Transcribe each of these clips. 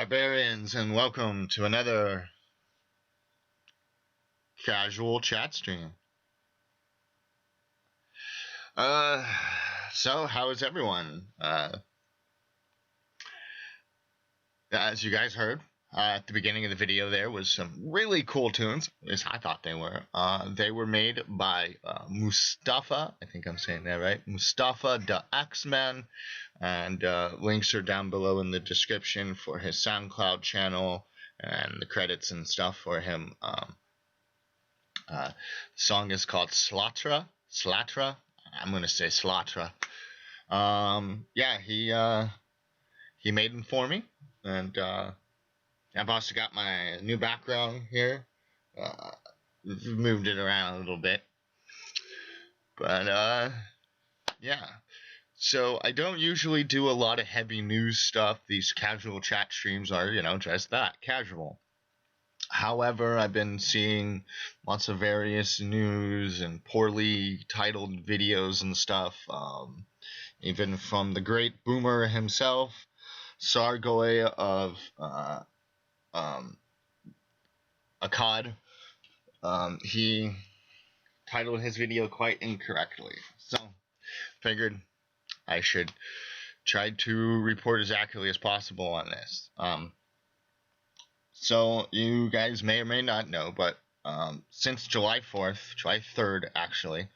barbarians, and welcome to another casual chat stream. So how is everyone? As you guys heard, at the beginning of the video there was some really cool tunes, at least I thought they were. They were made by Mustafa, I think I'm saying that right, Mustafa the X-Men, and links are down below in the description for his SoundCloud channel and the credits and stuff for him. The song is called Slatra. I'm gonna say Slatra. Yeah, he made them for me, and I've also got my new background here. Moved it around a little bit, but yeah. So I don't usually do a lot of heavy news stuff. These casual chat streams are, just that, casual. However, I've been seeing lots of various news and poorly titled videos and stuff, even from the great boomer himself, Sargoy of Akkad. He titled his video quite incorrectly, so figured I should try to report as accurately as possible on this. So you guys may or may not know, but since July 3rd actually,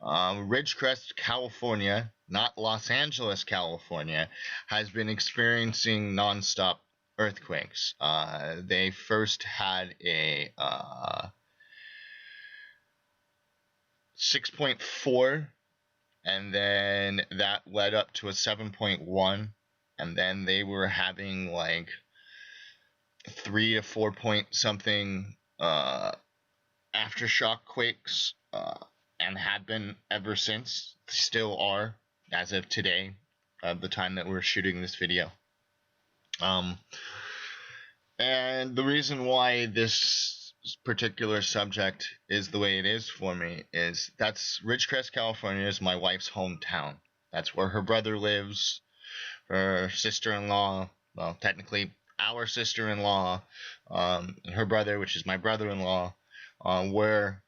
Ridgecrest, California, not Los Angeles, California, has been experiencing non-stop earthquakes. They first had a 6.4, and then that led up to a 7.1, and then they were having like 3 to 4 point something aftershock quakes, and have been ever since. Still are, as of today, the time that we're shooting this video. And the reason why this particular subject is the way it is for me is that's Ridgecrest, California is my wife's hometown. That's where her brother lives, her sister-in-law, well, technically our sister-in-law, and her brother, which is my brother-in-law, where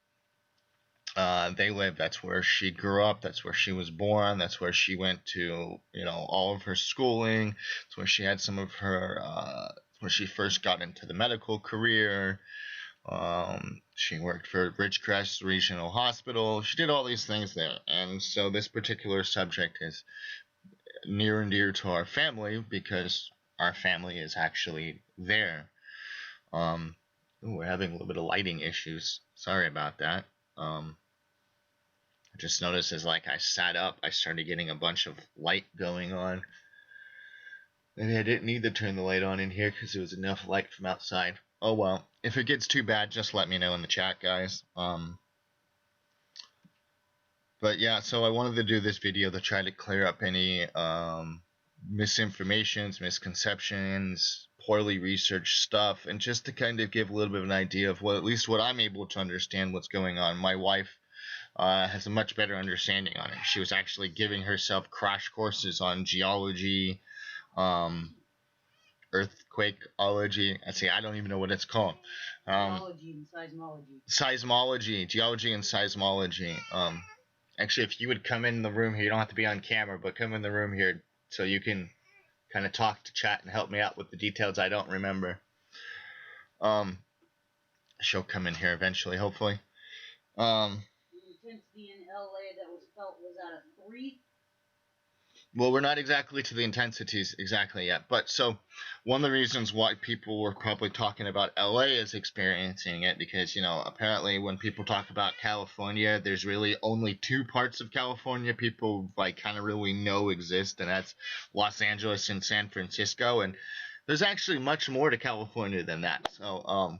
they live. That's where she grew up. That's where she was born. That's where she went to, all of her schooling. That's where she had some of her, where she first got into the medical career. She worked for Ridgecrest Regional Hospital. She did all these things there. And so this particular subject is near and dear to our family because our family is actually there. We're having a little bit of lighting issues. Sorry about that. I just noticed as I sat up, I started getting a bunch of light going on. Maybe I didn't need to turn the light on in here because there was enough light from outside. Oh well, if it gets too bad, just let me know in the chat, guys. But yeah, so I wanted to do this video to try to clear up any misinformations, misconceptions, poorly researched stuff, and just to kind of give a little bit of an idea of at least what I'm able to understand what's going on. My wife has a much better understanding on it. She was actually giving herself crash courses on geology, earthquakeology. I don't even know what it's called. Geology and seismology. Geology and seismology. Actually, if you would come in the room here, you don't have to be on camera, but come in the room here so you can kind of talk to chat and help me out with the details I don't remember. She'll come in here eventually, hopefully. The intensity in LA that was felt was at a 3. Well, we're not exactly to the intensities exactly yet, but so one of the reasons why people were probably talking about LA is experiencing it because, apparently when people talk about California, there's really only 2 parts of California people kind of really know exist, and that's Los Angeles and San Francisco, and there's actually much more to California than that. So,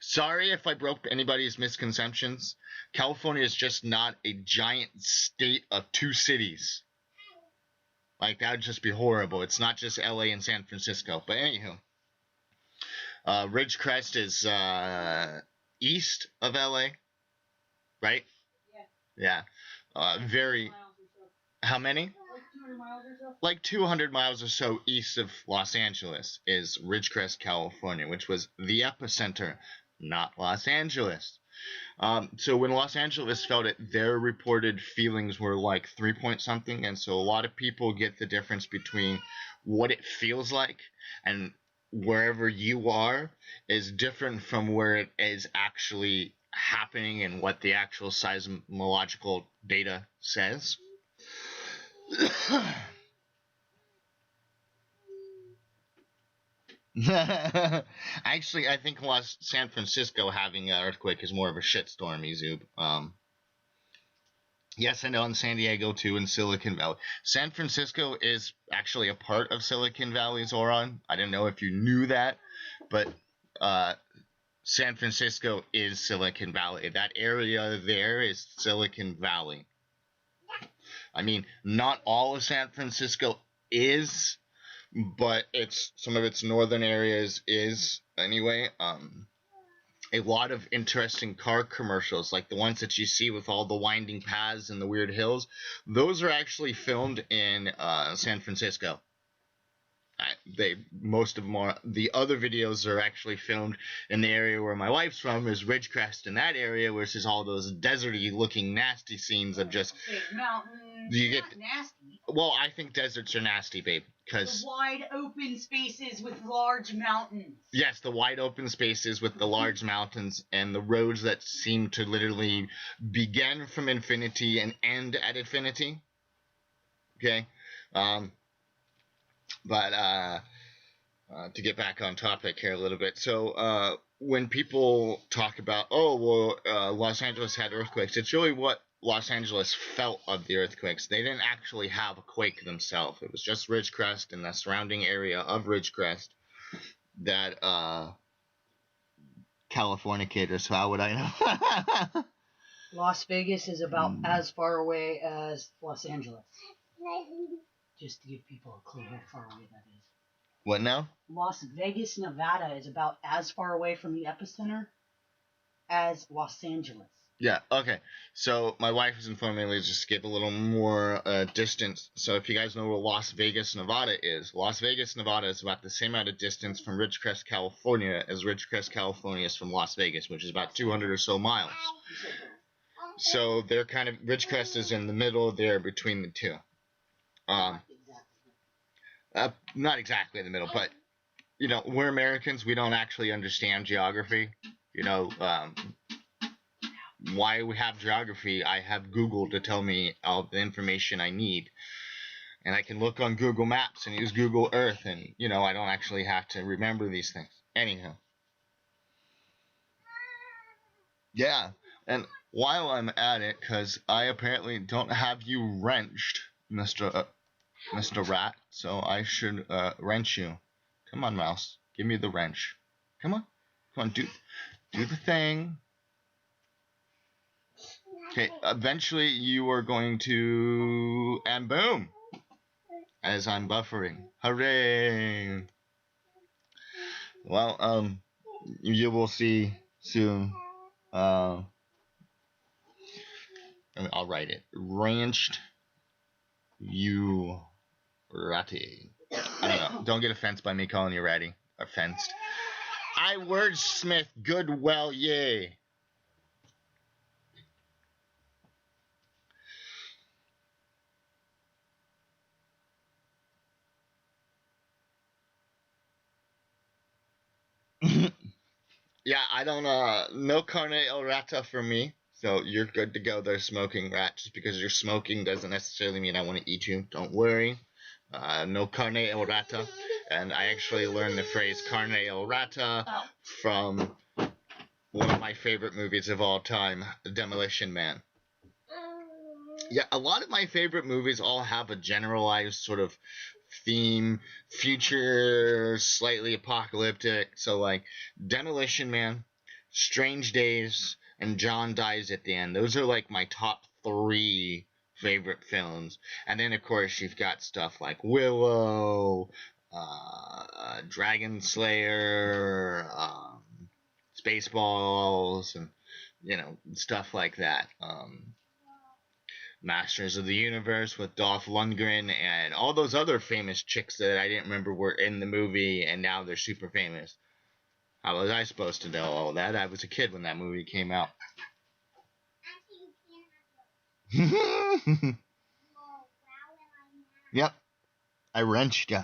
sorry if I broke anybody's misconceptions. California is just not a giant state of 2 cities. That would just be horrible. It's not just LA and San Francisco. But anywho, Ridgecrest is east of LA, right? Yeah. Yeah. Very. Miles or so. How many? Like 200 miles or so? Like 200 miles or so east of Los Angeles is Ridgecrest, California, which was the epicenter, not Los Angeles. So when Los Angeles felt it, their reported feelings were like 3 point something, and so a lot of people get the difference between what it feels like and wherever you are is different from where it is actually happening and what the actual seismological data says. Actually, I think San Francisco having an earthquake is more of a shitstorm, Ezub. Yes, I know in San Diego too, in Silicon Valley. San Francisco is actually a part of Silicon Valley, Zoran. I didn't know if you knew that, but San Francisco is Silicon Valley. That area there is Silicon Valley. I mean, not all of San Francisco is, but it's some of its northern areas is anyway. A lot of interesting car commercials, like the ones that you see with all the winding paths and the weird hills, those are actually filmed in San Francisco. Most of them are. The other videos are actually filmed in the area where my wife's from, is Ridgecrest in that area, which is all those deserty looking nasty scenes of just big mountains. You get nasty. Well, I think deserts are nasty, babe, because the wide open spaces with large mountains. Yes, the wide open spaces with the large mountains and the roads that seem to literally begin from infinity and end at infinity. Okay, but to get back on topic here a little bit, so when people talk about Los Angeles had earthquakes, it's really what Los Angeles felt of the earthquakes. They didn't actually have a quake themselves. It was just Ridgecrest and the surrounding area of Ridgecrest that Californicators. How would I know? Las Vegas is about as far away as Los Angeles. Just to give people a clue how far away that is. What now? Las Vegas, Nevada is about as far away from the epicenter as Los Angeles. Yeah, okay. So my wife has informed me to just give a little more distance. So if you guys know where Las Vegas, Nevada is, Las Vegas, Nevada is about the same amount of distance from Ridgecrest, California as Ridgecrest, California is from Las Vegas, which is about 200 or so miles. So they're kind of, Ridgecrest is in the middle there between the two. Not exactly in the middle, but, you know, we're Americans, we don't actually understand geography. You know, why we have geography, I have Google to tell me all the information I need. And I can look on Google Maps and use Google Earth, and, you know, I don't actually have to remember these things. Anyhow. Yeah, and while I'm at it, because I apparently don't have you wrenched, Mr. Rat, so I should wrench you. Come on, mouse. Give me the wrench. Come on. Come on, do the thing. Okay, eventually you are going to... And boom! As I'm buffering. Hooray! Well, you will see soon. I'll write it. Wrenched you ratty. I don't know. Don't get offended by me calling you ratty. Offensed. I wordsmith good well, yay. Yeah, I don't, no carne el rata for me, so you're good to go there, smoking rat. Just because you're smoking doesn't necessarily mean I want to eat you, don't worry. No carne el rata, and I actually learned the phrase carne el rata from one of my favorite movies of all time, Demolition Man. Yeah, a lot of my favorite movies all have a generalized sort of theme, future, slightly apocalyptic. So like Demolition Man, Strange Days, and John Dies at the End. Those are like my top 3 favorite films. And then of course you've got stuff like Willow, Dragon Slayer, Spaceballs, and you know, stuff like that. Masters of the Universe with Dolph Lundgren and all those other famous chicks that I didn't remember were in the movie, and now they're super famous. How was I supposed to know all that? I was a kid when that movie came out. Yep, I wrenched ya.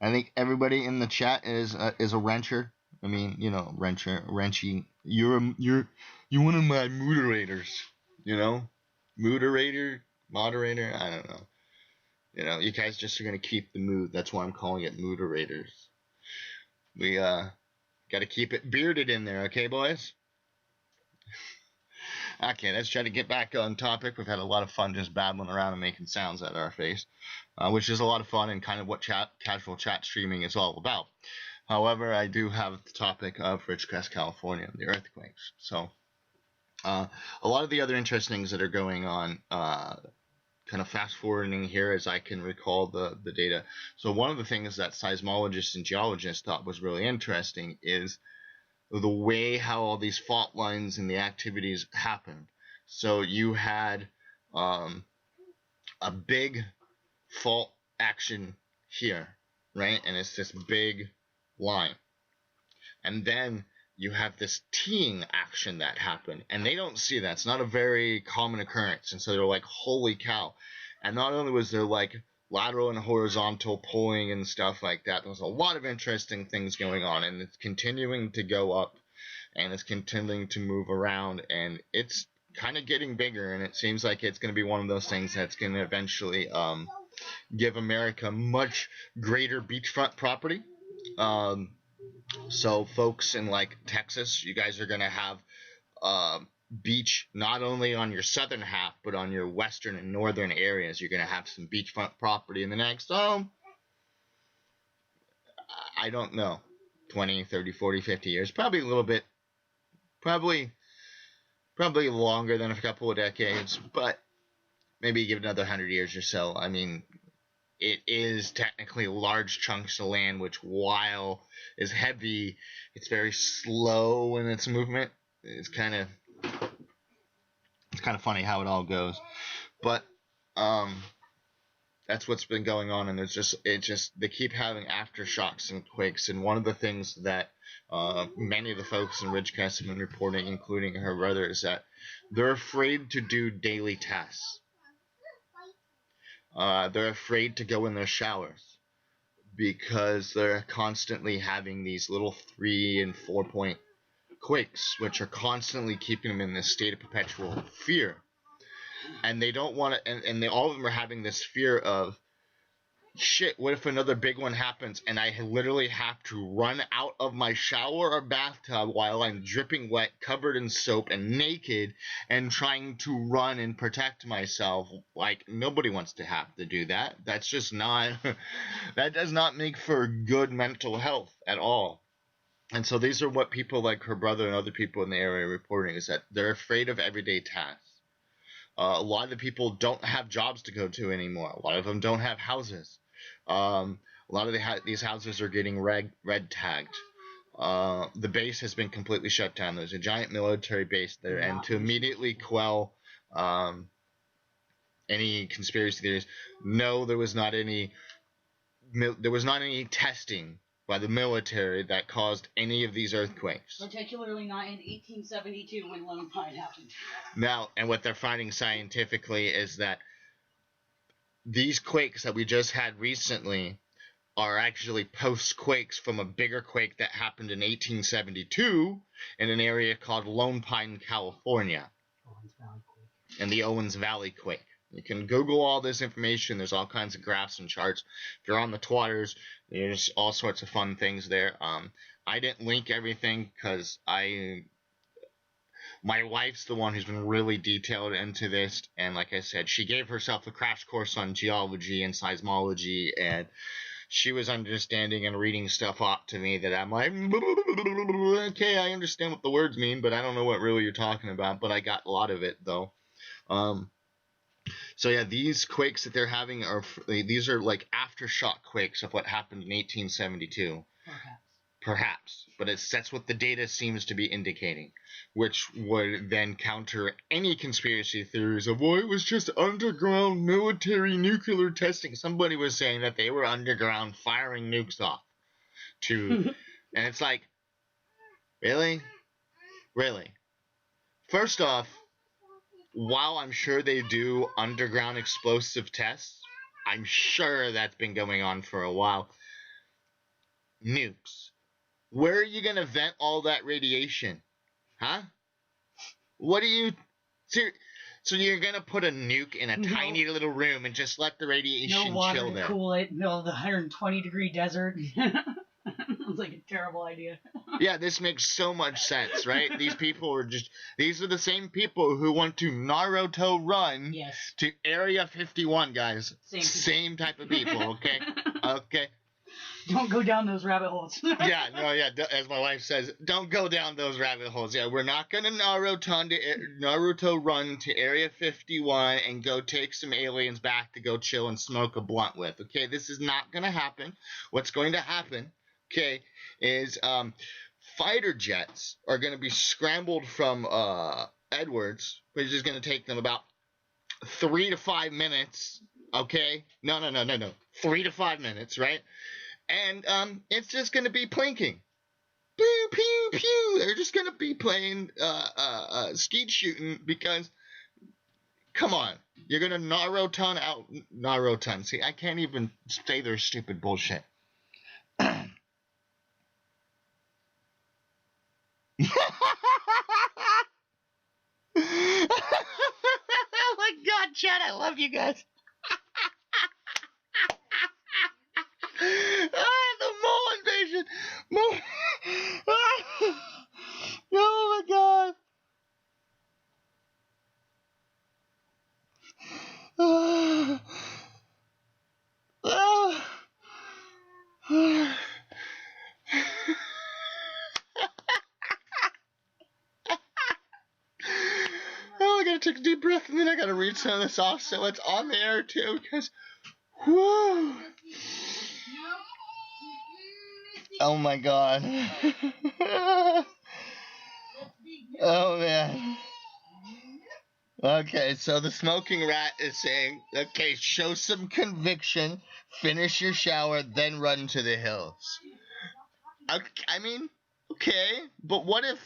I think everybody in the chat is a wrencher. I mean, you know, wrenchy. You're one of my moderators. You know, moderator. I don't know. You know, you guys just are gonna keep the mood. That's why I'm calling it moderators. We got to keep it bearded in there, okay, boys? Okay, let's try to get back on topic. We've had a lot of fun just babbling around and making sounds at our face, which is a lot of fun and kind of what casual chat streaming is all about. However, I do have the topic of Ridgecrest, California, and the earthquakes. So, a lot of the other interesting things that are going on, kind of fast forwarding here as I can recall the data. So, one of the things that seismologists and geologists thought was really interesting is the way how all these fault lines and the activities happened. So you had a big fault action here, right? And it's this big line. And then you have this teeing action that happened. And they don't see that. It's not a very common occurrence. And so they're like, holy cow. And not only was there like lateral and horizontal pulling and stuff like that, there was a lot of interesting things going on. And it's continuing to go up. And it's continuing to move around, and it's kind of getting bigger, and it seems like it's going to be one of those things that's going to eventually give America much greater beachfront property. So folks in like Texas, you guys are going to have beach not only on your southern half, but on your western and northern areas. You're going to have some beachfront property in the next, I don't know, 20, 30, 40, 50 years. Probably a little bit. Probably longer than a couple of decades, but maybe give it another 100 years or so. I mean, it is technically large chunks of land, which while is heavy, it's very slow in its movement. It's kind of funny how it all goes, but that's what's been going on, and they keep having aftershocks and quakes. And one of the things that many of the folks in Ridgecrest have been reporting, including her brother, is that they're afraid to do daily tests. They're afraid to go in their showers because they're constantly having these little 3 and 4 point quakes, which are constantly keeping them in this state of perpetual fear. And they don't want to, and all of them are having this fear of, shit, what if another big one happens and I literally have to run out of my shower or bathtub while I'm dripping wet, covered in soap and naked, and trying to run and protect myself? Like, nobody wants to have to do that. That's just not, that does not make for good mental health at all. And so these are what people like her brother and other people in the area are reporting, is that they're afraid of everyday tasks. A lot of the people don't have jobs to go to anymore. A lot of them don't have houses. A lot of these houses are getting red tagged. The base has been completely shut down. There's a giant military base there, and to immediately quell any conspiracy theories, no, there was not any testing by the military that caused any of these earthquakes. Particularly not in 1872 when Lone Pine happened. Now, and what they're finding scientifically is that these quakes that we just had recently are actually post-quakes from a bigger quake that happened in 1872 in an area called Lone Pine, California. Owens Valley quake. And the Owens Valley quake. You can Google all this information. There's all kinds of graphs and charts. If you're on the Twitters, there's all sorts of fun things there. I didn't link everything because my wife's the one who's been really detailed into this, and like I said, she gave herself a crash course on geology and seismology, and she was understanding and reading stuff up to me that I'm like, okay, I understand what the words mean, but I don't know what really you're talking about, but I got a lot of it, though. So yeah, these quakes that they're having these are like aftershock quakes of what happened in 1872. Perhaps. Perhaps, but that's what the data seems to be indicating, which would then counter any conspiracy theories of, well, it was just underground military nuclear testing. Somebody was saying that they were underground firing nukes off to, and it's like, really? Really? First off, while I'm sure they do underground explosive tests, I'm sure that's been going on for a while. Nukes. Where are you going to vent all that radiation? Huh? What do you... So you're going to put a nuke in a tiny little room and just let the radiation chill there? No water to cool it in the middle of the 120-degree desert. Sounds like a terrible idea. Yeah, this makes so much sense, right? These people are just... These are the same people who want to Naruto run to Area 51, guys. Same type of people, okay? Okay. Don't go down those rabbit holes. As my wife says, don't go down those rabbit holes. Yeah, we're not going to Naruto run to Area 51 and go take some aliens back to go chill and smoke a blunt with. Okay, this is not going to happen. What's going to happen, okay, is fighter jets are going to be scrambled from Edwards, which is going to take them about 3 to 5 minutes. Okay? No. 3 to 5 minutes, right? And it's just going to be plinking. Pew, pew, pew. They're just going to be playing skeet shooting because, come on. You're going to Naruto out. Naruto. See, I can't even say their stupid bullshit. Oh my God, Chad, I love you guys. The mole invasion! Oh my God! I gotta take a deep breath and then I gotta read some of this off so it's on the air too, because whoo! Oh my God. Oh man. Okay, so the smoking rat is saying, okay, show some conviction, finish your shower, then run to the hills. I mean, okay, but what if,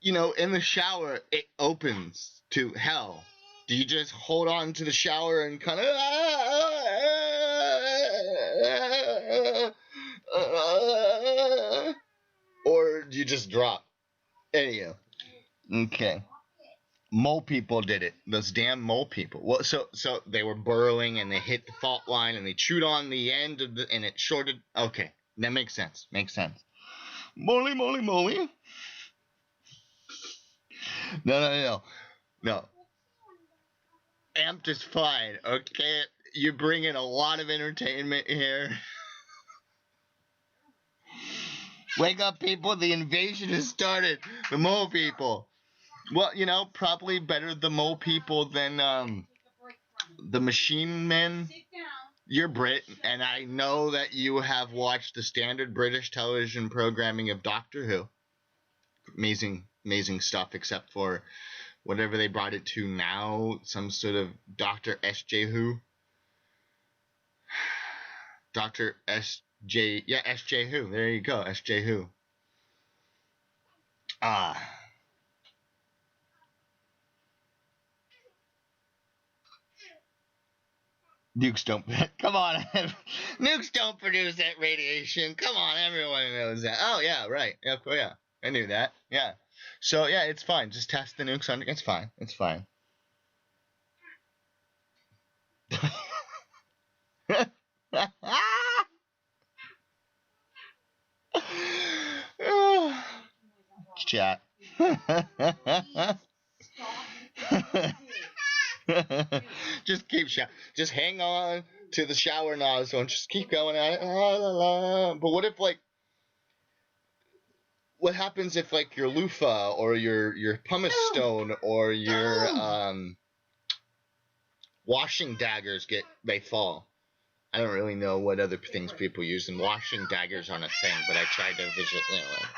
in the shower, it opens to hell? Do you just hold on to the shower and kind of... or do you just drop? Anyhow. Okay. Mole people did it. Those damn mole people. Well, so they were burrowing and they hit the fault line and they chewed on the end of and it shorted. Okay, that makes sense. Makes sense. Moly. No. Amped is fine. Okay, you bring in a lot of entertainment here. Wake up, people! The invasion has started. The mole people. Well, probably better the mole people than the machine men. You're Brit, and I know that you have watched the standard British television programming of Doctor Who. Amazing stuff, except for whatever they brought it to now, some sort of Dr. S.J. Who. Dr. S.J. Yeah, S.J. Who. There you go, S.J. Who. Nukes don't. Come on. Nukes don't produce that radiation. Come on, everyone knows that. Oh, yeah, right. Yeah, I knew that. Yeah. So, yeah, it's fine. Just test the nukes on. It's fine. Chat. Just keep just hang on to the shower nozzle and just keep going at it. La, la, la. But what happens if your loofah or your pumice stone or your washing daggers they fall? I don't really know what other things people use, and washing daggers on a thing, but I tried to visualize. Anyway.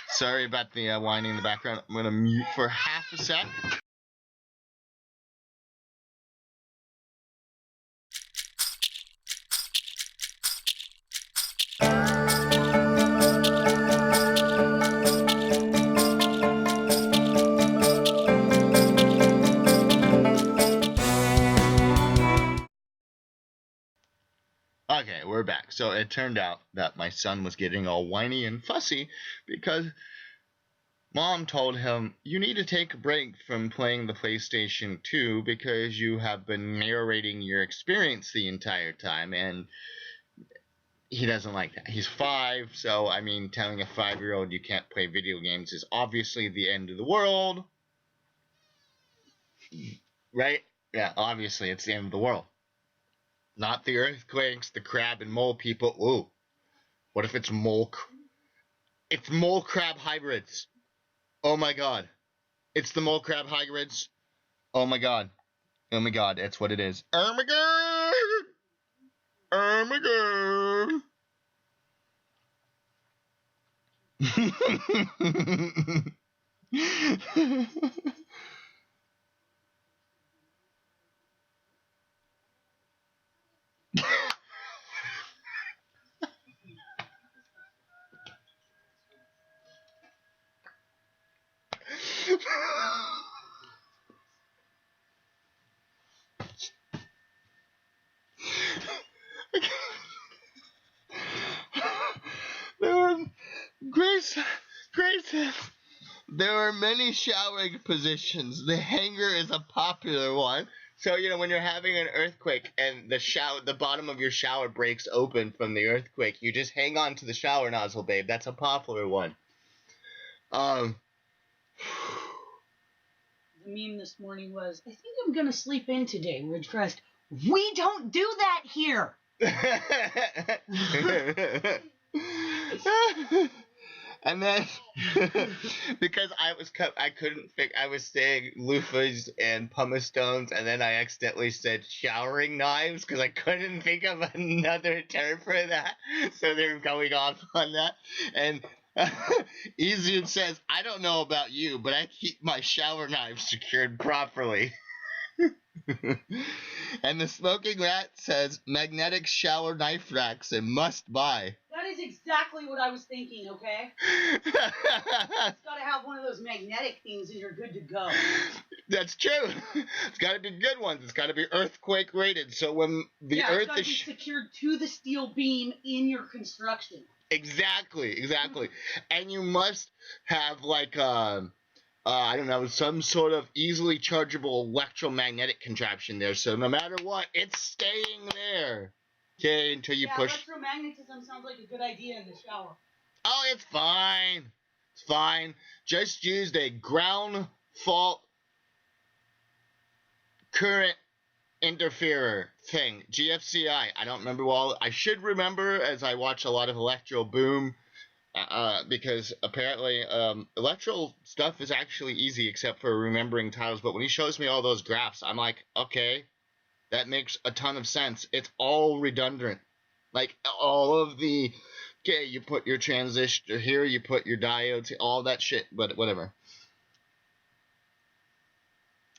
Sorry about the whining in the background. I'm gonna mute for half a sec. Okay, we're back. So it turned out that my son was getting all whiny and fussy because Mom told him, you need to take a break from playing the PlayStation 2 because you have been narrating your experience the entire time, and he doesn't like that. He's 5, so, I mean, telling a 5-year-old you can't play video games is obviously the end of the world. Right? Yeah, obviously it's the end of the world. Not the earthquakes, the crab and mole people. Ooh, what if it's It's mole crab hybrids. Oh my god. It's the mole crab hybrids. Oh my god. Oh my god, that's what it is. Oh my god. Oh my god. There were Grace, there are many showering positions. The hanger is a popular one. So, when you're having an earthquake and the bottom of your shower breaks open from the earthquake, you just hang on to the shower nozzle, babe. That's a popular one. The meme this morning was, I think I'm going to sleep in today, Ridgecrest. We don't do that here! And then, because I was saying loofahs and pumice stones, and then I accidentally said showering knives, because I couldn't think of another term for that, so they're going off on that, and Easian says, I don't know about you, but I keep my shower knives secured properly. And the Smoking Rat says, magnetic shower knife racks a must buy. That is exactly what I was thinking, okay? It's gotta have one of those magnetic things and you're good to go. That's true. It's gotta be good ones. It's gotta be earthquake rated, so when the earth it's gotta be secured to the steel beam in your construction. Exactly. And you must have, like, I don't know, some sort of easily chargeable electromagnetic contraption there, so no matter what, it's staying there. Okay, until you push. Electromagnetism sounds like a good idea in the shower. Oh, it's fine. It's fine. Just used a ground fault current interferer thing. GFCI. I don't remember well. I should remember as I watch a lot of Electro Boom. Because apparently electrical stuff is actually easy except for remembering titles. But when he shows me all those graphs, I'm like, okay, that makes a ton of sense. It's all redundant. Like, all of the, okay, you put your transistor here, you put your diodes, all that shit, but whatever.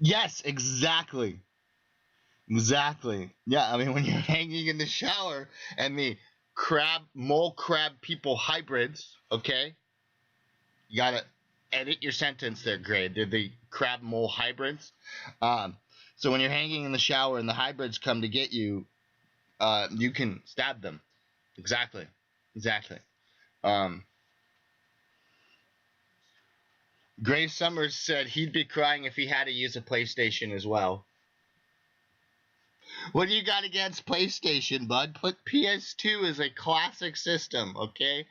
Yes, exactly. Yeah, I mean, when you're hanging in the shower and the mole crab people hybrids, okay? You gotta edit your sentence there, Gray. They're the crab mole hybrids. So when you're hanging in the shower and the hybrids come to get you, you can stab them. Exactly. Gray Summers said he'd be crying if he had to use a PlayStation as well. What do you got against PlayStation, bud? Put PS2 as a classic system, okay?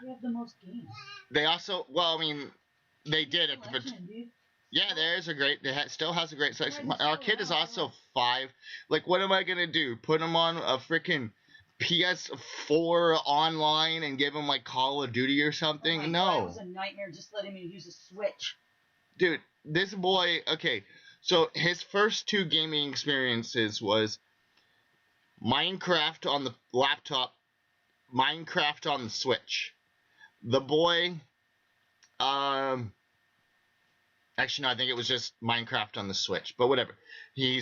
They have the most games. They also, well, I mean, they did it. Yeah, there's a great, still has a great selection. Our kid is also 5. Like, what am I going to do? Put him on a freaking PS4 online and give him, like, Call of Duty or something? Oh my God, it was a nightmare. Just let him use a Switch. Dude, this boy, okay, so his first two gaming experiences was Minecraft on the laptop, Minecraft on the Switch. The boy, um, actually, no, I think it was just Minecraft on the Switch, but whatever. He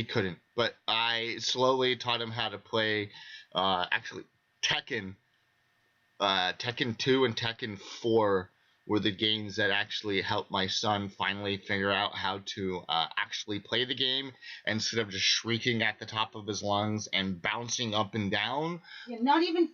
couldn't, but I slowly taught him how to play, actually, Tekken. Tekken 2 and Tekken 4 were the games that actually helped my son finally figure out how to actually play the game instead of just shrieking at the top of his lungs and bouncing up and down. Yeah, not even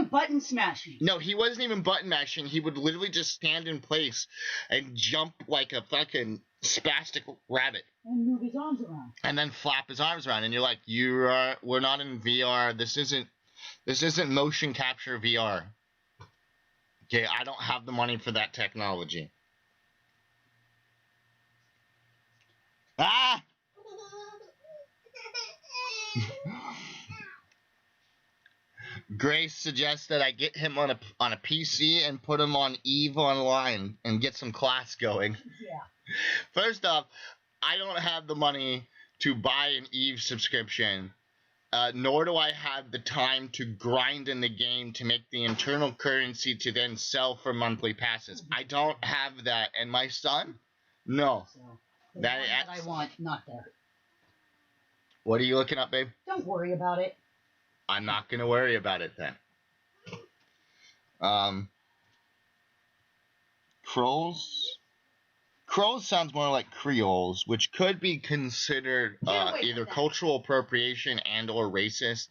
button smashing. No, he wasn't even button mashing. He would literally just stand in place and jump like a fucking spastic rabbit. And move his arms around. And then flap his arms around. And you're like, we're not in VR. This isn't motion capture VR. Okay, I don't have the money for that technology. Ah! Grace suggests that I get him on a PC and put him on Eve Online and get some class going. Yeah. First off, I don't have the money to buy an Eve subscription. Nor do I have the time to grind in the game to make the internal currency to then sell for monthly passes. I don't have that. And my son? No. So, that I want, not there. What are you looking up, babe? Don't worry about it. I'm not going to worry about it then. Crows sounds more like Creoles, which could be considered either cultural appropriation and or racist.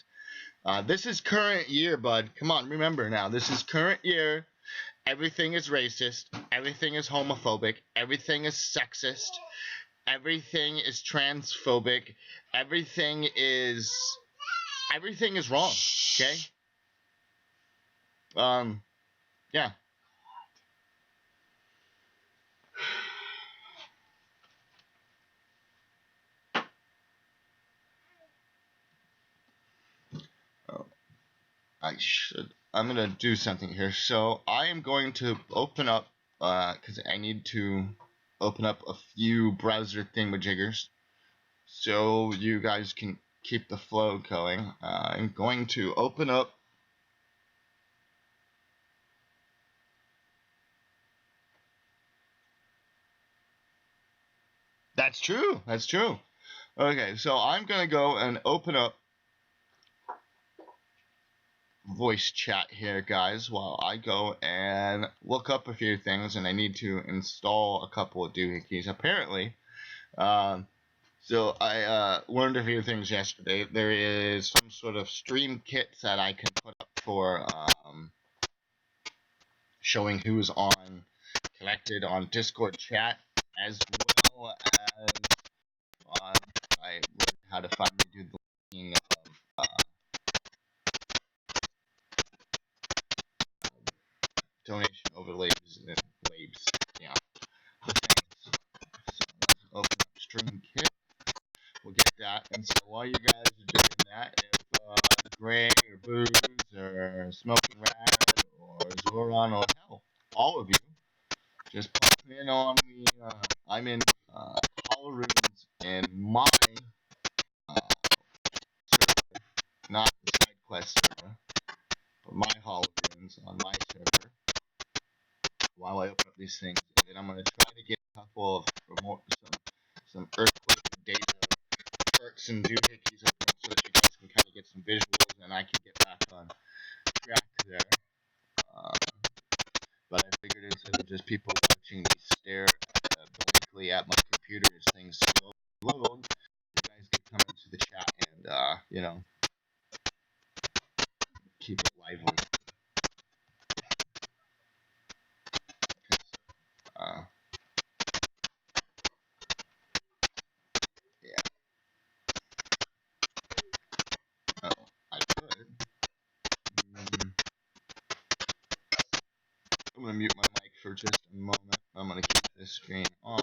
This is current year, bud. Come on, remember now. This is current year. Everything is racist. Everything is homophobic. Everything is sexist. Everything is transphobic. Everything is wrong. Okay? Yeah. I'm going to do something here. So I am going to open up, because I need to open up a few browser thingamajiggers so you guys can keep the flow going. I'm going to open up That's true. Okay, so I'm going to go and open up voice chat here, guys, while I go and look up a few things, and I need to install a couple of doohickeys. Apparently, so I learned a few things yesterday. There is some sort of stream kits that I can put up for showing who's connected on Discord chat, as well as I learned how to finally do the linking of donation overlays and labs. Yeah. Okay. So let's open up stream kit. We'll get that. And so while you guys are doing that, if Gray or Booze or Smoking Rat or Zoran or hell, all of you, just pop in on the. I'm in Hollow Runes in my server, not the side quest server, but my Hollow Runes on my server. While I open up these things, and then I'm going to try to get a couple of some earthquake data charts and doohickeys open so that you guys can kind of get some visuals and I can get back on track there. But I figured instead of just people watching me stare blankly at my computer as things load, you guys could come into the chat and keep it lively. Yeah. Oh, I could. I'm going to mute my mic for just a moment. I'm going to keep this screen on.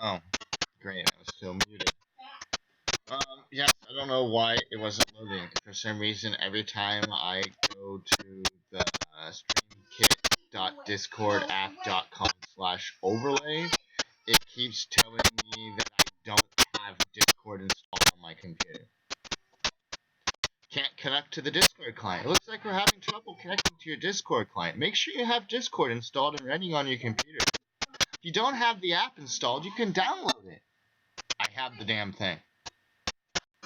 Oh, great. I was still muted. Yes, I don't know why it wasn't loading. For some reason, every time I go to the streamkit.discordapp.com/overlay, it keeps telling me that I don't have Discord installed on my computer. Can't connect to the Discord client. It looks like we're having trouble connecting to your Discord client. Make sure you have Discord installed and running on your computer. If you don't have the app installed, you can download it. I have the damn thing.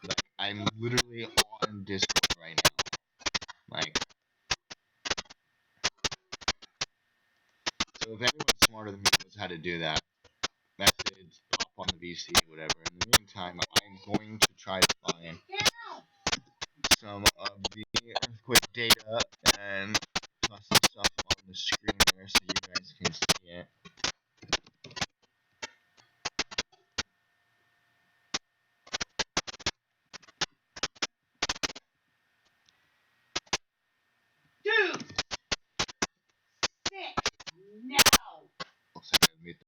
Like, I'm literally on Discord right now. Like, so if anyone smarter than me knows how to do that, message, pop on the VC, whatever. In the meantime, I'm going to try to find some of the earthquake data and toss some stuff on the screen there so you guys can see it. Dude! Sit! Now! Looks like I mute the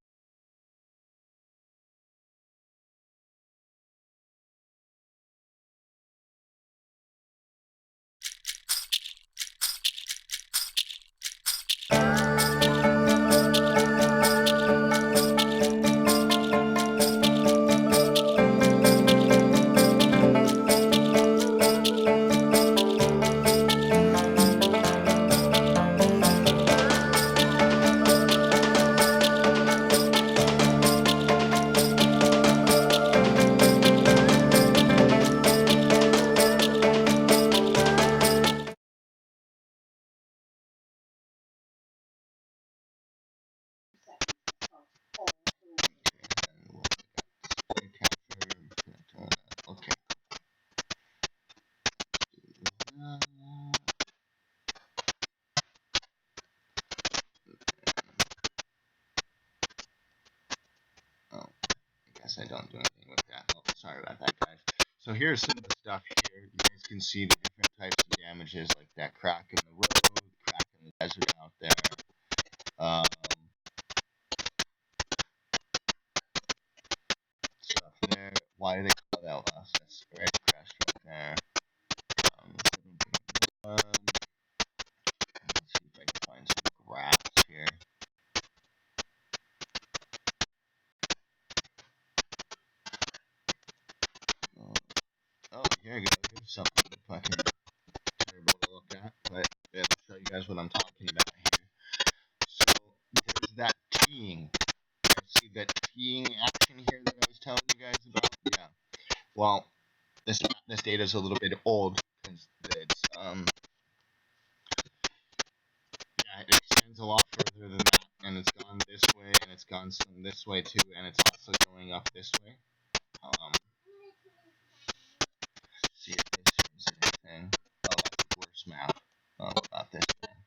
okay. Oh, I guess I don't do anything with that. Oh, sorry about that, guys. So here's some of the stuff here. You guys can see the different types of damages, like that crack in the road, crack in the desert out there. Stuff there. Why do they call that us? That's Ridgecrest right there. Let's see if I can find some graphs here. Oh, here we go. Here's something fucking terrible to look at, but yeah, I'll show you guys what I'm talking about here. So there's that teeing. You see that teeing action here that I was telling you guys about? Yeah. Well, this data is a little bit old because it's yeah, it extends a lot further than that, and it's gone this way, and it's gone some this way too, and it's also going up this way. See if this shows anything. Oh, that's a worse map. Oh, what about this thing?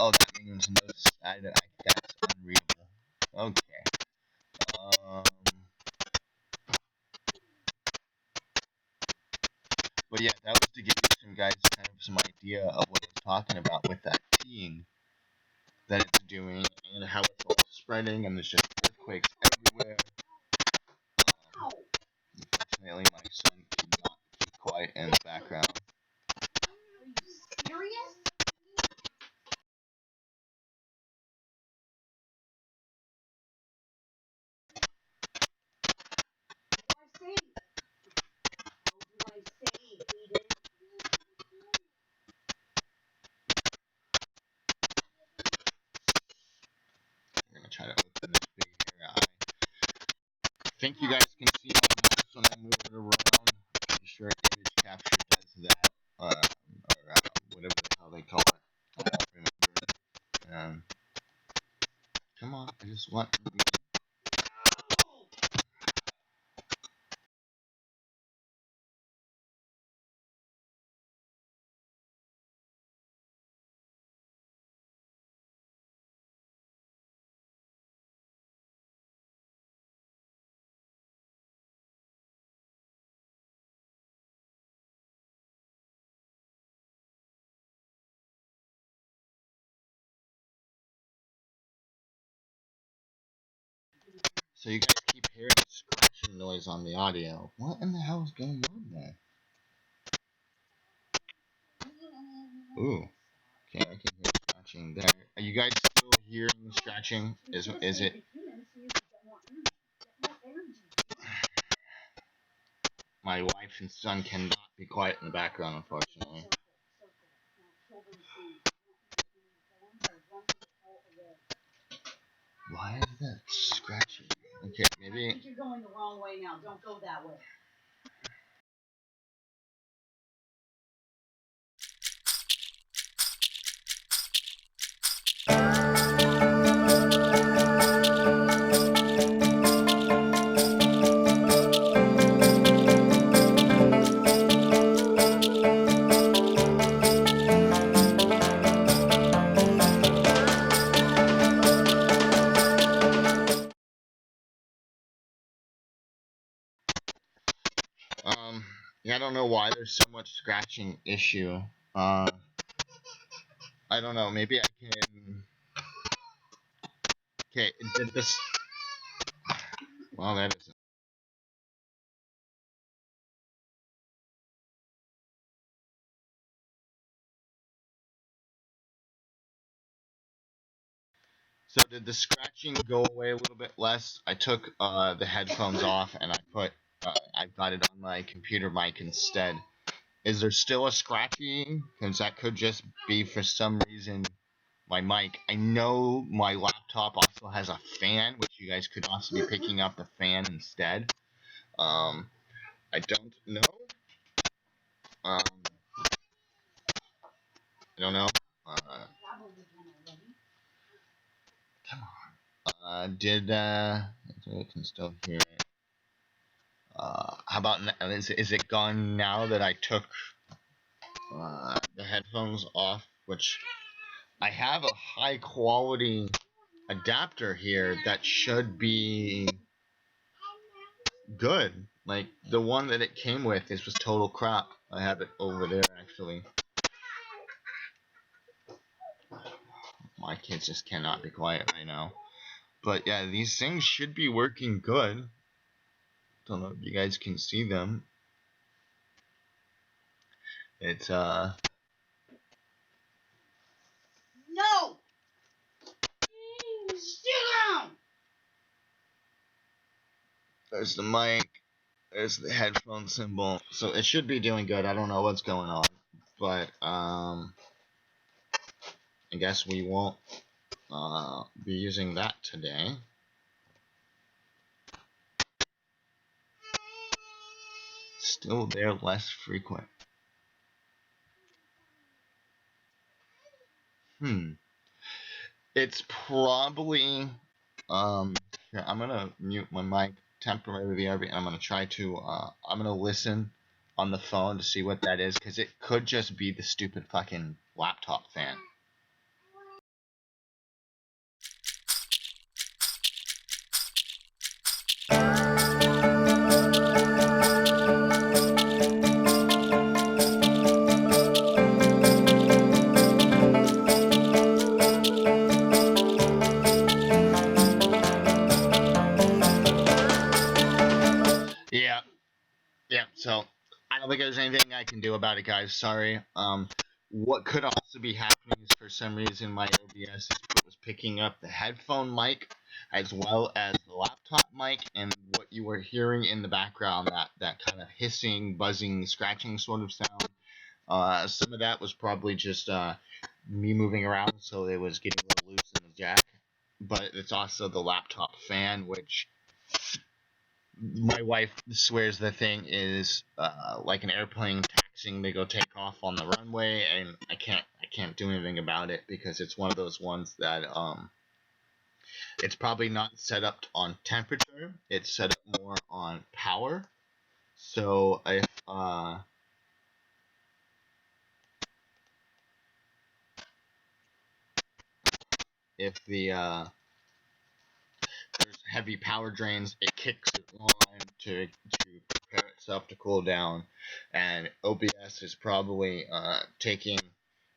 Oh, that means no side. That's unreadable. Okay. But yeah, that was to give you some guys kind of some idea of what I was talking about with that teeing that it's doing and how it's all spreading and there's just earthquakes everywhere. Unfortunately, my son could not keep quiet in the background. Are you serious? I'm gonna try to open this big here. I think you guys can see my mouse when I move it around. I'm pretty sure image capture does that, or whatever the hell they call it. I don't remember. Come on, I just want So you guys keep hearing scratching noise on the audio. What in the hell is going on there? Ooh. Okay, I can hear scratching there. Are you guys still hearing scratching? Is it? My wife and son cannot be quiet in the background, unfortunately. Why is that scratching? Okay, maybe. I think you're going the wrong way now. Don't go that way. Yeah, I don't know why there's so much scratching issue. I don't know. Maybe I can. Okay, did this? Well, that isn't. So did the scratching go away a little bit less? I took the headphones off and I got it on my computer mic instead. Is there still a scratching? Because that could just be for some reason my mic. I know my laptop also has a fan, which you guys could also be picking up the fan instead. I don't know. Um, I don't know. Come on. I can still hear it. How about is it gone now that I took the headphones off? Which I have a high quality adapter here that should be good. Like the one that it came with, this was total crap. I have it over there actually. My kids just cannot be quiet right now. But yeah, these things should be working good. Don't know if you guys can see them. It's No! Sit down! There's the mic. There's the headphone symbol. So it should be doing good. I don't know what's going on. But I guess we won't be using that today. Still there, less frequent. It's probably here, I'm gonna mute my mic temporarily, and I'm gonna try to I'm gonna listen on the phone to see what that is, because it could just be the stupid fucking laptop fan. Yeah, yeah. So I don't think there's anything I can do about it, guys. Sorry. What could also be happening is for some reason my OBS was picking up the headphone mic as well as the laptop mic, and what you were hearing in the background, that kind of hissing, buzzing, scratching sort of sound. Some of that was probably just me moving around, so it was getting a little loose in the jack. But it's also the laptop fan, which my wife swears the thing is like an airplane taxiing to go take off on the runway, and I can't do anything about it because it's one of those ones that it's probably not set up on temperature. It's set up more on power. So if there's heavy power drains, it kicks it on to prepare itself to cool down, and OBS is probably taking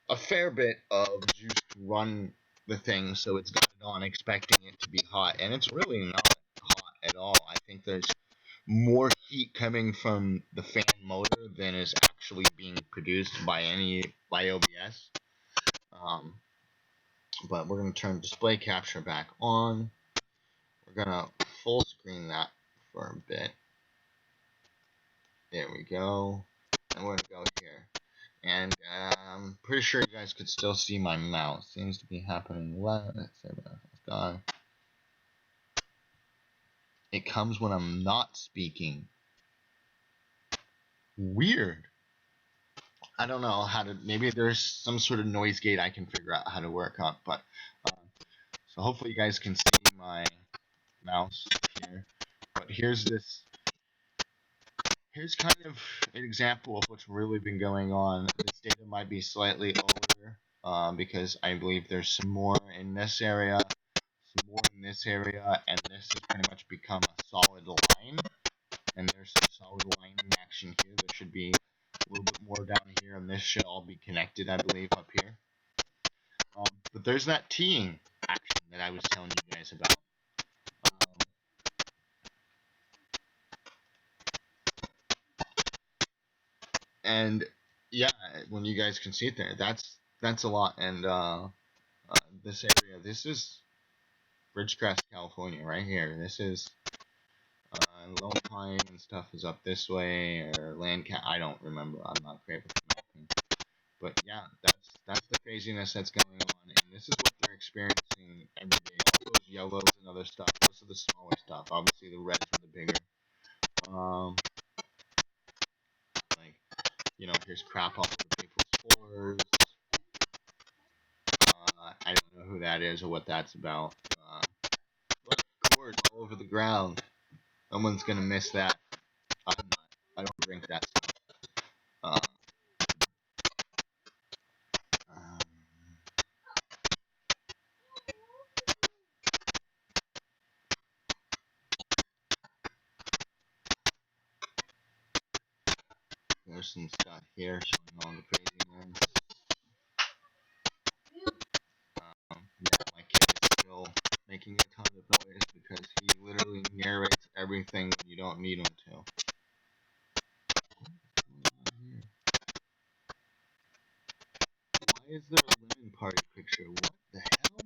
a fair bit of juice to run the thing, so it's got it on expecting it to be hot, and it's really not hot at all. I think there's more heat coming from the fan motor than is actually being produced by OBS. Um, but we're going to turn display capture back on. We're going to full screen that for a bit. There we go. And we're going to go here. And I'm pretty sure you guys could still see my mouse. Seems to be happening less. It comes when I'm not speaking. Weird. I don't know how to. Maybe there's some sort of noise gate I can figure out how to work on. But so hopefully you guys can see my mouse here. But here's kind of an example of what's really been going on. This data might be slightly older because I believe there's some more in this area, some more in this area, and this has pretty much become a solid line. And there's some solid line in action here. There should be a little bit more down here, and this should all be connected, I believe, up here. But there's that teeing action that I was telling you guys about. And yeah, when you guys can see it there, that's a lot. And this area, this is Ridgecrest, California, right here. This is Lone Pine and stuff is up this way, or I don't remember. I'm not great with mapping. But yeah, that's the craziness that's going on, and this is what they're experiencing every day. All those yellows and other stuff, those are the smaller stuff. Obviously, the reds are the bigger. Like, here's crap all over people's floors. I don't know who that is or what that's about. Look, cords all over the ground. Someone's gonna miss that. I'm not. I don't drink that stuff. There's some stuff here showing all the craziness. Yeah, my kid is still making a ton of noise because he literally narrates everything when you don't need him to. Why is there a lemon party picture? What the hell?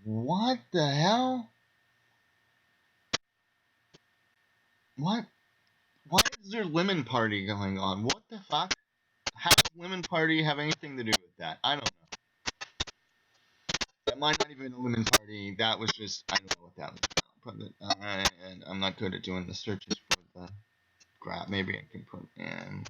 What the hell? What? Why is there lemon party going on? What the fuck? How does lemon party have anything to do with that? I don't know. That might not even be a lemon party. That was just, I don't know what that was about. But and I'm not good at doing the searches for the graph. Maybe I can put in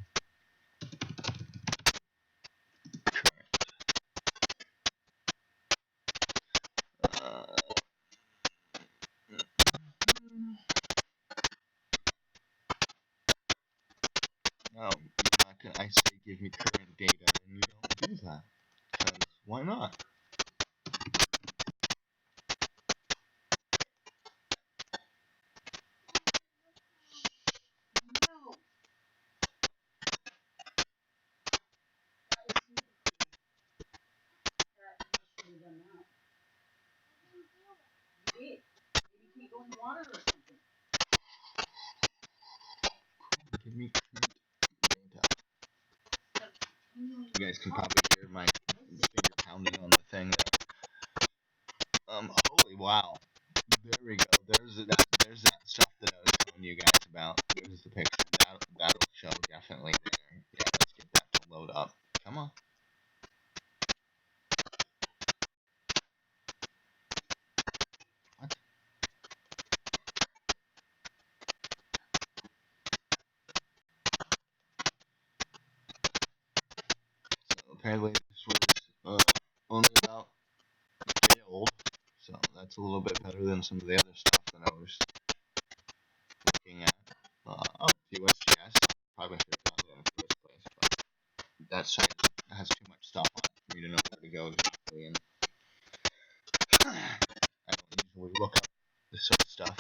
no, you're not gonna. I say give me current data, and you don't do that. Because why not? Give me current data. You guys can probably hear my finger pounding on the thing. Holy wow. There we go. There's that stuff that I was telling you guys about. There's the picture. That'll show definitely there. Yeah, let's get that to load up. Come on. What? So apparently this was only about a day old. So that's a little bit better than some of the other stuff that I was looking at. USGS. Probably should have done it in the first place, but that site has too much stuff on it for me to know where to go exactly. And I don't usually look up this sort of stuff.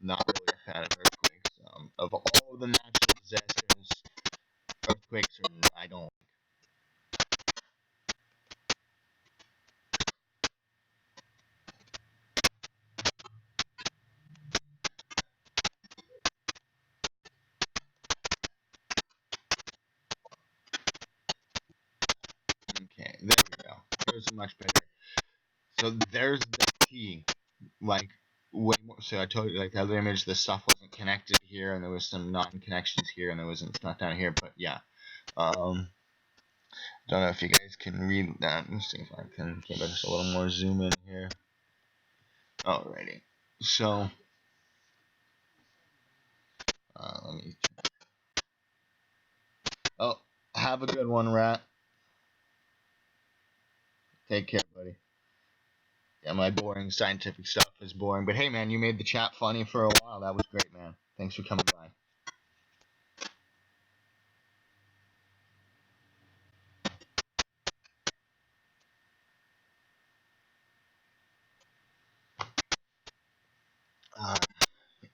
Not really a fan of earthquakes. Of all the natural disasters, earthquakes are, I don't. are much better. So there's the T, like way more. So I told you, like the other image, the stuff wasn't connected here, and there was some non-connections here, and there wasn't stuff down here. But yeah, don't know if you guys can read that. Let's see if I can get just a little more zoom in here. Alrighty, so let me. Oh, have a good one, Rat. Take care, buddy. Yeah, my boring scientific stuff is boring, but hey, man, you made the chat funny for a while. That was great, man. Thanks for coming by.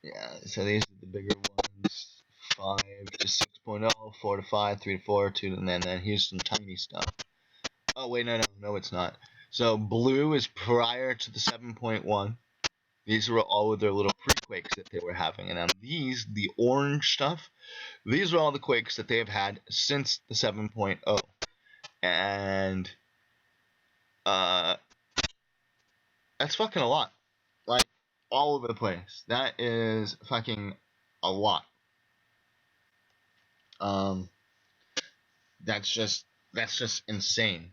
Yeah, so these are the bigger ones. 5 to 6.0, 4 to 5, 3 to 4, 2 to, and then here's some tiny stuff. Oh, wait, no, it's not. So blue is prior to the 7.1. These were all of their little pre-quakes that they were having. And on these, the orange stuff, these are all the quakes that they have had since the 7.0. And that's fucking a lot. Like, all over the place. That is fucking a lot. That's just insane.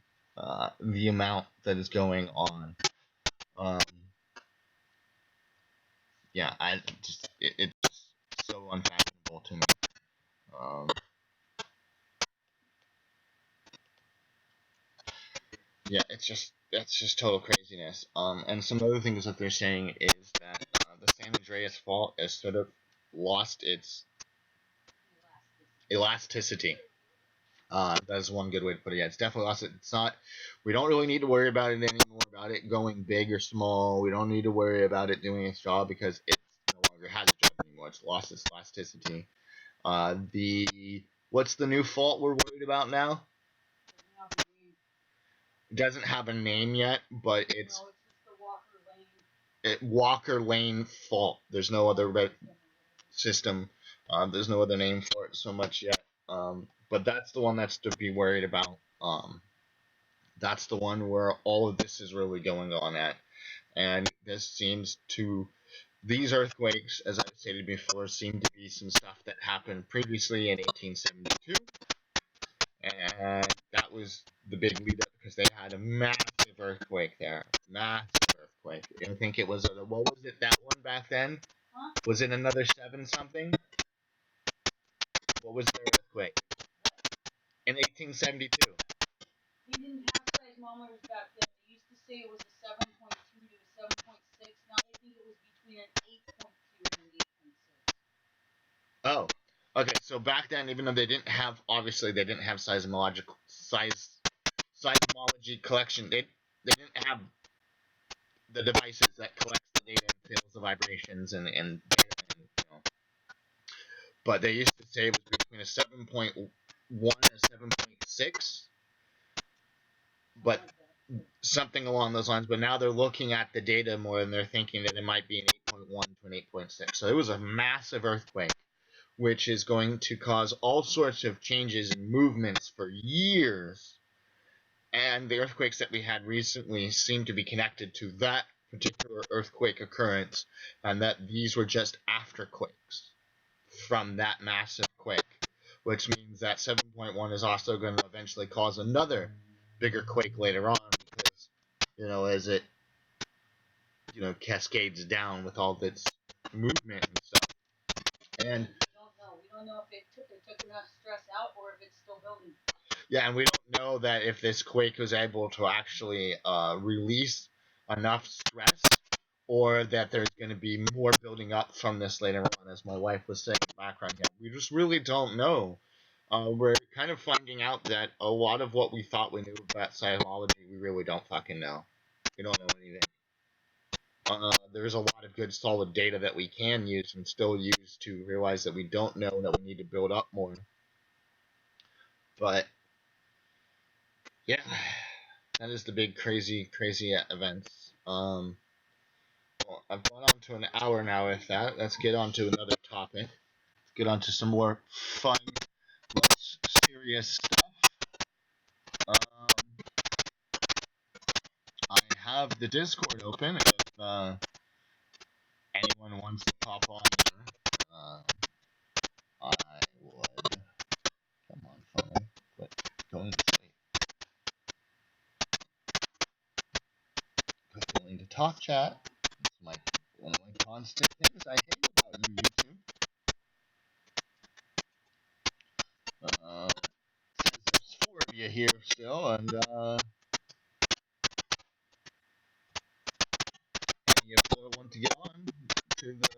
The amount that is going on. Yeah, it's just so unfathomable to me. Yeah, that's just total craziness. And some other things that they're saying is that the San Andreas fault has sort of lost its elasticity. That's one good way to put it. Yeah, it's definitely lost it. It's not. We don't really need to worry about it anymore. About it going big or small. We don't need to worry about it doing its job because it no longer has a job anymore. It's lost its elasticity. What's the new fault we're worried about now? It doesn't have a name yet, but it's the Walker Lane fault. There's no other system. There's no other name for it so much yet. But that's the one that's to be worried about. That's the one where all of this is really going on at. And this seems to, these earthquakes, as I stated before, seem to be some stuff that happened previously in 1872. And that was the big lead up because they had a massive earthquake there. Massive earthquake. I think it was, what was it, that one back then? Huh? Was it another 7 something? What was their earthquake? In 1872. We didn't have seismometers back then. They used to say it was a 7.2 to a 7.6. Now I think it was between an 8.2 and an 8.6. Oh, okay. So back then, even though they didn't have, obviously, they didn't have seismology collection. They didn't have the devices that collect the data and feels the vibrations and but they used to say it was between a 7.1 and a 7.6, but something along those lines. But now they're looking at the data more and they're thinking that it might be an 8.1 to an 8.6. So it was a massive earthquake, which is going to cause all sorts of changes and movements for years. And the earthquakes that we had recently seem to be connected to that particular earthquake occurrence, and that these were just afterquakes from that massive quake, which means that 7.1 is also going to eventually cause another bigger quake later on because, as it, cascades down with all its movement and stuff. And we don't know if it took enough stress out or if it's still building. Yeah, and we don't know that if this quake was able to actually release enough stress or that there's going to be more building up from this later on, as my wife was saying in the background here. We just really don't know. We're kind of finding out that a lot of what we thought we knew about seismology, we really don't fucking know. We don't know anything. There's a lot of good solid data that we can use and still use to realize that we don't know, that we need to build up more. But yeah, that is the big crazy events. Well, I've gone on to an hour now with that. Let's get on to another topic. Let's get on to some more fun, less serious stuff. have the Discord open if anyone wants to pop on here. I would. Come on, phone. Quit going to sleep. Quit going to talk chat. It's one of my constant things I hate about you, YouTube. There's 4 of you here still, and any of you want to get on to the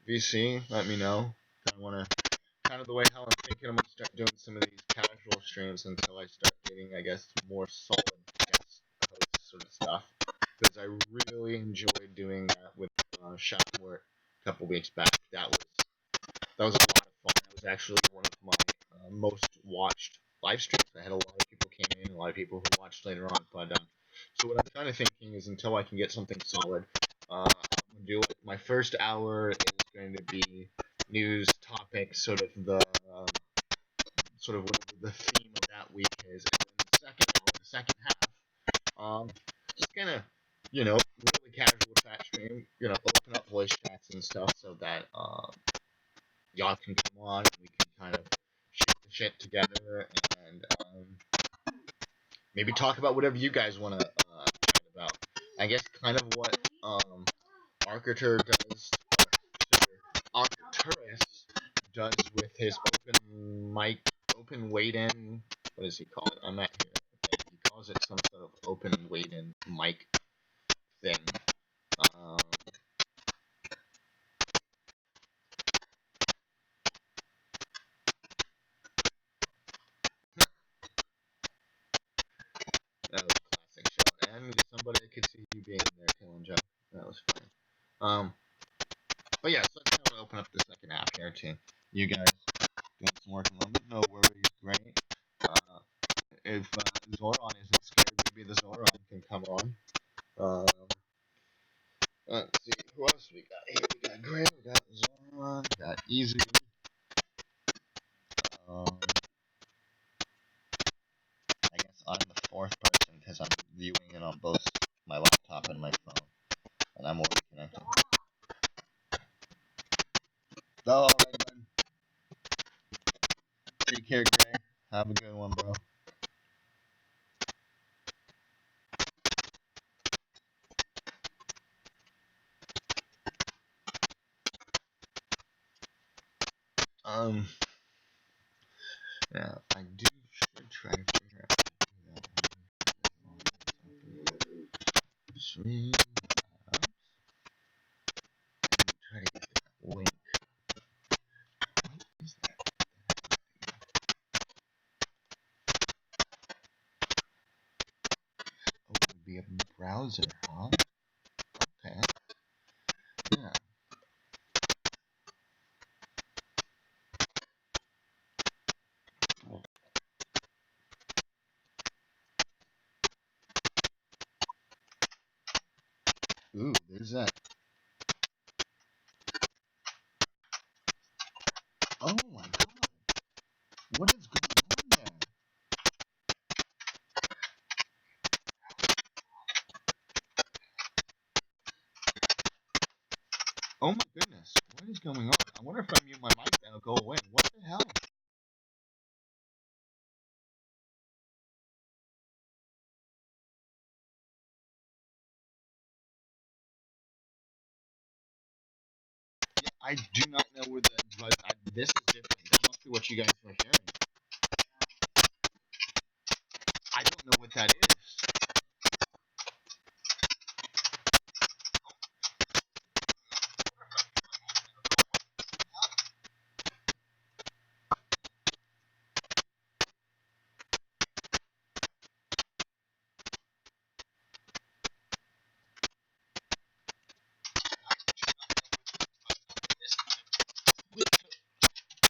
VC, let me know. Kind of the way how I'm thinking I'm gonna start doing some of these casual streams until I start getting, I guess, more solid guest host sort of stuff. Because I really enjoyed doing that with Shackmore a couple weeks back. That was a lot of fun. That was actually one of my most watched live streams. I had a lot of people came in, a lot of people who watched later on. But so what I'm kind of thinking is until I can get something solid, I'm gonna do like my first hour is going to be news topics, sort of whatever the theme of that week is, and then the second hour, the second half, just kind of really casual chat stream, open up voice chats and stuff so that y'all can come on and we can kind of shoot the shit together and maybe talk about whatever you guys want to chat about. I guess kind of what Arcturus does with his open mic, open wait-in. What does he call it? I'm not here. Okay, he calls it some sort of open wait-in mic thing. That was a classic show, and somebody I could see you being there, killing Joe. That was fun. But yeah, so let's kind of open up the second half here to you guys doing some work a little bit. No worries, great. If Zoran isn't scared, maybe the Zoran can come on. Let's see, who else we got here? We got Gray, we got Zoran, we got Easy. I guess I'm the 4th person because I'm viewing it on both my laptop and my phone, and I'm already connected. Oh, alright, man. Take care, Gray. Have a good one, bro. Yeah, I should try to figure out how to do that. Stream apps. Try to get that link. What is that? Oh, it would be a browser, huh? Okay. Yeah. Ooh, there's that. Oh my god. What is going on there? Oh my goodness. What is going on? I wonder if I mute my mic, that'll go away. What the hell? Yeah, I do not know where this is different. That must be what you guys are hearing. I don't know what that is.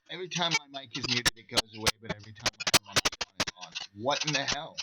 Every time my mic is muted, it goes away, but every time I have my mic on, it's on. What in the hell?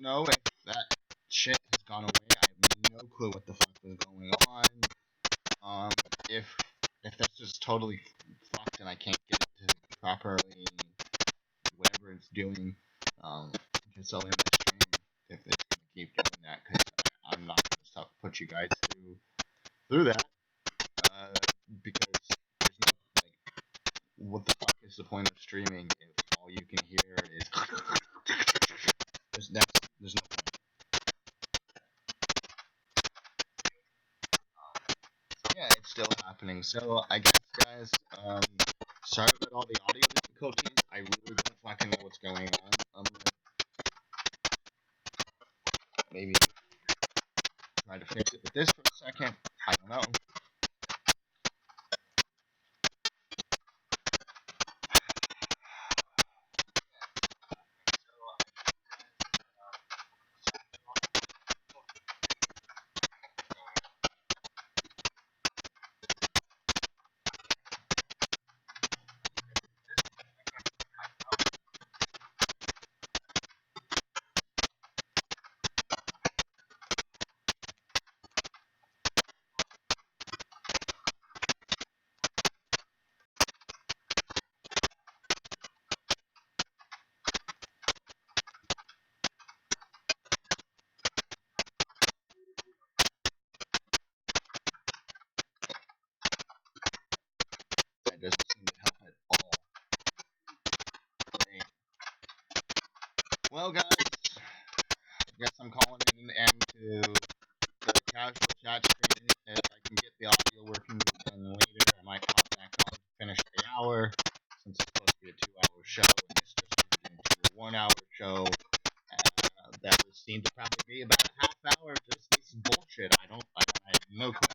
know if that shit has gone away. I have no clue what the fuck was going on. Um, if if that's just totally fucked and I can't get it to properly whatever it's doing, just I'll end the stream if it's gonna keep doing that because I'm not gonna stop put you guys through that because there's no like what the fuck is the point of streaming if all you can hear is there's no point. Yeah, it's still happening. So I guess guys, sorry about all the audio difficulties. I really don't fucking know what's going on. I'm gonna maybe try to fix it with this for a second. I don't know. That doesn't seem to help at all. Great. Well, guys, I guess I'm calling it an end to the casual chat stream. If I can get the audio working again later, I might pop back on, finish the hour, since it's supposed to be a 2-hour show, and this just turned into a 1-hour show. That was seen to probably be about a half hour. Just this bullshit. I have no clue.